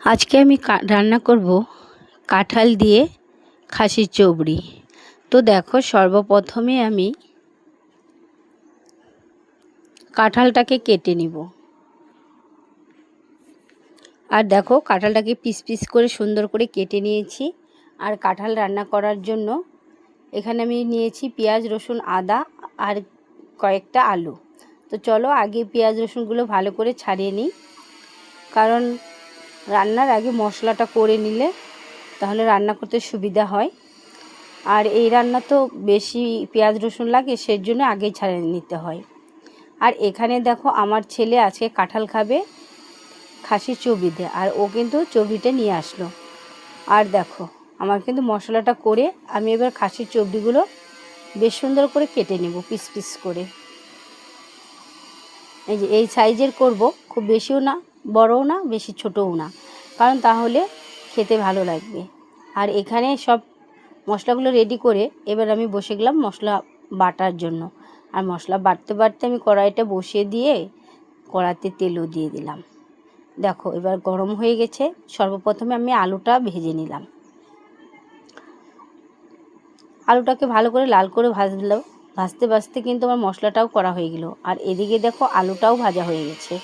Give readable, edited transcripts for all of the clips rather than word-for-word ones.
আজকে আমি রান্না করব কাঁঠাল দিয়ে খাসির চবড়ি। তো দেখো, সর্বপ্রথমে আমি কাঁঠালটাকে কেটে নিব। আর দেখো, কাঁঠালটাকে পিস পিস করে সুন্দর করে কেটে নিয়েছি। আর কাঁঠাল রান্না করার জন্য এখানে আমি নিয়েছি পেঁয়াজ, রসুন, আদা আর কয়েকটা আলু। তো চলো আগে পেঁয়াজ রসুনগুলো ভালো করে ছাড়িয়ে নিই, কারণ রান্নার আগে মশলাটা করে নিলে তাহলে রান্না করতে সুবিধা হয়। আর এই রান্না তো বেশি পেঁয়াজ রসুন লাগে, সেজন্য আগেই ছাড়িয়ে নিতে হয়। আর এখানে দেখো, আমার ছেলে আজকে কাঁঠাল খাবে খাসির চর্বিতে, আর ও কিন্তু চর্বিটা নিয়ে আসলো। আর দেখো, আমার কিন্তু মশলাটা করে আমি এবার খাসির চর্বিগুলো বেশ সুন্দর করে কেটে নেব পিস পিস করে। এই যে এই সাইজের করব, খুব বেশিও না, বড়ও না, বেশি ছোটও না, কারণ তাহলে খেতে ভালো লাগবে। আর এখানে সব মশলাগুলো রেডি করে এবার আমি বসে গেলাম মশলা বাটার জন্য। আর মশলা বাটতে বাটতে আমি কড়াইটা বসিয়ে দিয়ে কড়াইতে তেলও দিয়ে দিলাম। দেখো এবার গরম হয়ে গেছে। সর্বপ্রথমে আমি আলুটা ভেজে নিলাম। আলুটাকে ভালো করে লাল করে ভাজলো। ভাজতে ভাজতে কিন্তু আমার মশলাটাও করা হয়ে গেল। আর এদিকে দেখো, আলুটাও ভাজা হয়ে গেছে।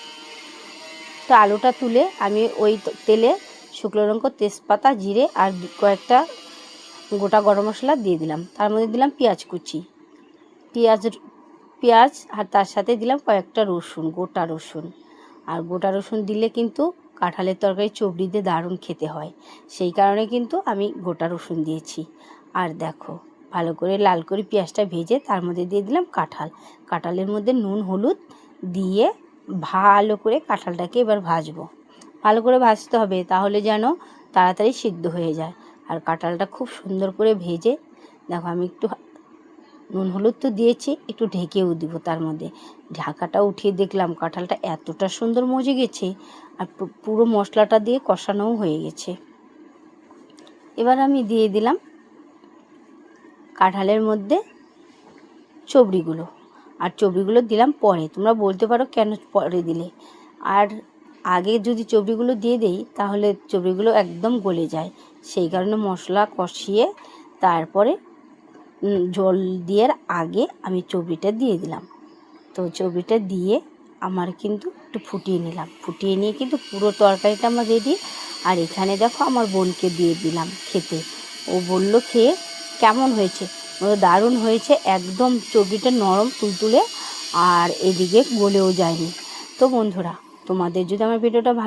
তো আলুটা তুলে আমি ওই তেলে শুকনো লঙ্কা, তেজপাতা, জিরে আর কয়েকটা গোটা গরম মশলা দিয়ে দিলাম। তার মধ্যে দিলাম পেঁয়াজ কুচি, পেঁয়াজ আর তার সাথে দিলাম কয়েকটা রসুন, গোটা রসুন। আর গোটা রসুন দিলে কিন্তু কাঁঠালের তরকারি চবড়িতে দারুণ খেতে হয়, সেই কারণে কিন্তু আমি গোটা রসুন দিয়েছি। আর দেখো, ভালো করে লাল করে পেঁয়াজটা ভেজে তার মধ্যে দিয়ে দিলাম কাঁঠালের মধ্যে নুন হলুদ দিয়ে ভালো করে কাঁঠালটাকে এবার ভাজবো। ভালো করে ভাজতে হবে, তাহলে যেন তাড়াতাড়ি সিদ্ধ হয়ে যায়। আর কাঁঠালটা খুব সুন্দর করে ভেজে দেখো, আমি একটু নুন হলুদ তো দিয়েছি, একটু ঢেকেও দিব। তার মধ্যে ঢাকাটা উঠিয়ে দেখলাম কাঁঠালটা এতটা সুন্দর মজে গেছে, আর পুরো মশলাটা দিয়ে কষানোও হয়ে গেছে। এবার আমি দিয়ে দিলাম কাঁঠালের মধ্যে চবড়িগুলো। আর চবড়িগুলো দিলাম পরে, তোমরা বলতে পারো কেন পরে দিলে। আর আগে যদি চবড়িগুলো দিয়ে দেই তাহলে চবড়িগুলো একদম গলে যায়, সেই কারণে মশলা কষিয়ে তারপরে জল দেওয়ার আগে আমি চর্বিটা দিয়ে দিলাম। তো চর্বিটা দিয়ে আমার কিন্তু একটু ফুটিয়ে নিলাম। ফুটিয়ে নিয়ে কিন্তু পুরো তরকারিটা আমার রেডি। আর এখানে দেখো, আমার বোনকে দিয়ে দিলাম খেতে। ও বলল খেয়ে কেমন হয়েছে, দারুণ হয়েছে, একদম চর্বিটা নরম তুলতুলে, আর এদিকে গলেও যায়নি। তো বন্ধুরা, তোমাদের যদি আমার ভিডিওটা ভালো